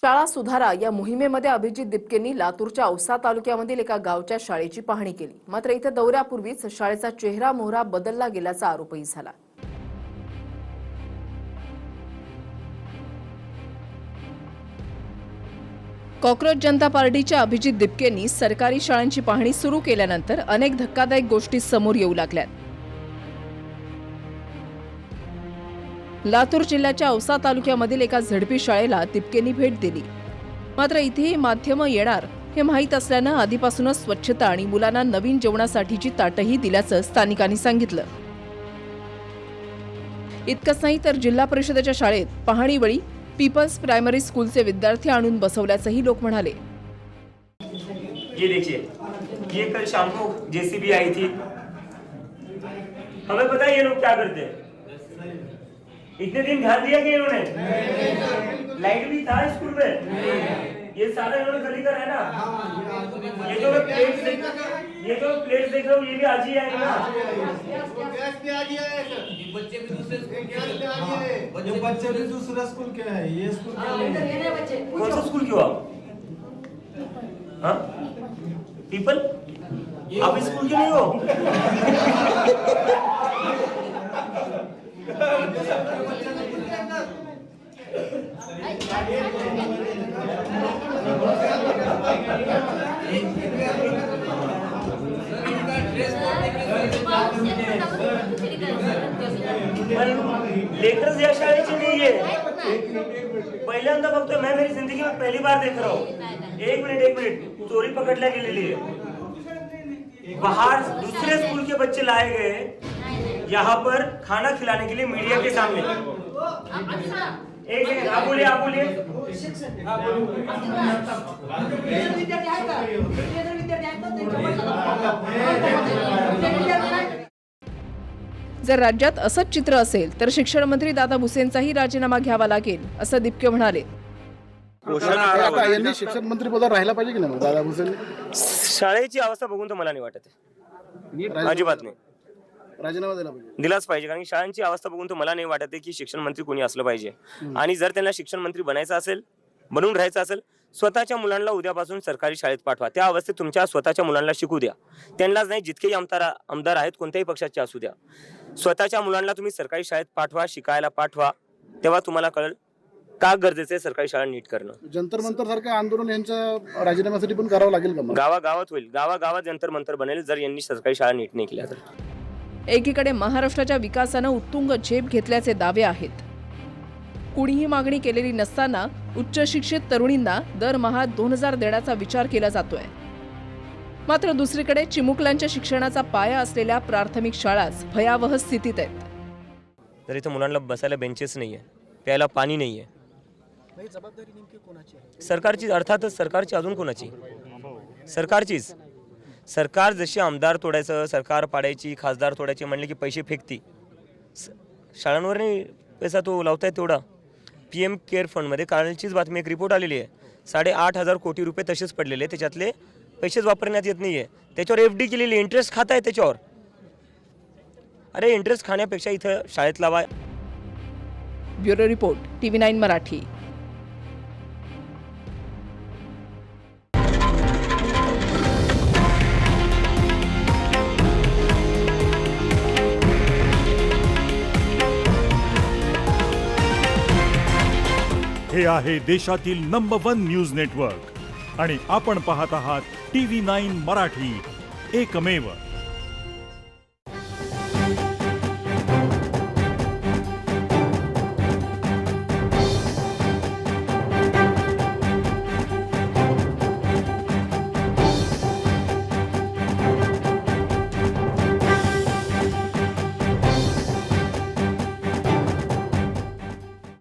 शाळा सुधारा या मोहिमेमध्ये अभिजित दिपकेंनी लातूरच्या औसा तालुक्यामधील एका गावच्या शाळेची पाहणी केली। मात्र इथे दौऱ्यापूर्वीच शाळेचा चेहरा मोहरा बदलला गेल्याचा आरोपही झाला। कॉक्रोच जनता पार्टीच्या अभिजित दिपकेंनी सरकारी शाळांची पाहणी सुरू केल्यानंतर अनेक धक्कादायक गोष्टी समोर येऊ लागल्यात। लातूर जिल्ह्याच्या औसा तालुक्यामधील एका झडपी शाळेला दिपकेंनी भेट दिली। मात्र इथेही माध्यमं येणार हे माहीत असल्यानं आधीपासूनच स्वच्छता आणि मुलांना नवीन जेवणासाठीची ताटही दिल्याचं स्थानिकांनी सांगितलं। इतकंच नाही तर जिल्हा परिषदेच्या शाळेत पाहणीवेळी पीपल्स प्रायमरी स्कूलचे विद्यार्थी आणून बसवल्याचंही लोक म्हणाले। ये देखिए, ये कल शाम को जेसीबी आई थी। हमें पता है ये लोग क्या करते हैं। इतने दिन ध्यान दिया कि इन्होंने लाइट भी था स्कूल में। ये सारा इन्होंने गली का है ना। ये जो प्लेट्स देख रहा हूँ ये भी आज ही आएंगे ना। बच्चे भी दूसरा स्कूल क्या है, ये स्कूल क्या है? कौन सा स्कूल क्यों आप? हाँ पीपल, आप इस स्कूल के नहीं हो? लेकर्स या शाळेची नाहीये। पहिल्यांदा बघतोय मैं, मेरी जिंदगी में पहली बार देख रहा हूँ। एक मिनट, चोरी पकड़ल्या गेलेली है। बाहर दूसरे स्कूल के बच्चे लाए गए यहाँ पर खाना खिलाने के लिए मीडिया के सामने। एक सेकंड, आप बोलिए। जर राज्यात असंच चित्र असेल तर शिक्षण मंत्री दादा भुसेंचाही राजीनामा घ्यावा लागेल असं दिपके म्हणाले। यांनी शिक्षण मंत्री पदावर राहिला पाहिजे की नाही दादा भुसेंनी? शाळेची अवस्था बघून तर मला नाही वाटत आहे, अजिबात नाही। राजीनामा दिला पाहिजे, दिलाच पाहिजे, कारण शाळांची अवस्था बघून तर मला नाही वाटत आहे की शिक्षण मंत्री कोणी असलं पाहिजे। आणि जर त्यांना शिक्षण मंत्री बनायचं असेल, बनून राहायचं असेल, स्वतःच्या मुलांना उद्यापासून सरकारी शाळेत पाठवा। त्या अवस्थेत तुमच्या स्वतःच्या मुलांना शिकू द्या। त्यांनाच नाही, जितकेही आमदार आहेत कोणत्याही पक्षाचे असू द्या, स्वतःच्या मुलांना तुम्ही सरकारी शाळेत पाठवा, शिकायला पाठवा। तेव्हा तुम्हाला कळेल का गरजेचं आहे सरकारी शाळा नीट करणं। जंतर मंतर सारखं आंदोलन यांच्या राजीनाम्यासाठी पण करावं लागेल का? गावागावात होईल, गावागावात जंतर मंतर बनेल जर यांनी सरकारी शाळा नीट नाही केल्या तर। एकीकडे महाराष्ट्राच्या विकासानं उत्तुंग झेप घेतल्याचे दावे आहेत। कुणीही मागणी केलेली नसताना उच्च शिक्षित तरुणींना दरमहा 2000 देण्याचा विचार केला जातोय। मात्र दुसरीकडे चिमुकल्यांच्या शिक्षणाचा पाया असलेल्या प्राथमिक शाळाच भयावह स्थितीत आहेत। तर इथं मुलांना बसायला बेंचेस नाहीये, प्यायला पाणी नाहीये। जबाबदारी नेमकी कोणाची आहे? सरकारची, अर्थातच सरकारची। अजून कोणाची? सरकारचीच। सरकार जशी आमदार तोडायचं, सरकार पाडायची, खासदार तोडायचे म्हणले की पैसे फेकती। शाळांवर नाही पैसा तो लावताय तेवढा। PM केअर फंडमध्ये कालचीच बातमी, एक रिपोर्ट आलेली आहे, 8,500 कोटी रुपये तसेच पडलेले, त्याच्यातले पैसेच वापरण्यात येत नाहीये। त्याच्यावर FD केलेली, इंटरेस्ट खाताय त्याच्यावर। अरे इंटरेस्ट खाण्यापेक्षा इथं शाळेत लावा। Bureau report, TV9 Marathi. हे आहे देशातील नंबर 1 न्यूज नेटवर्क आणि आपण पाहत आहात TV9 मराठी, एकमेव।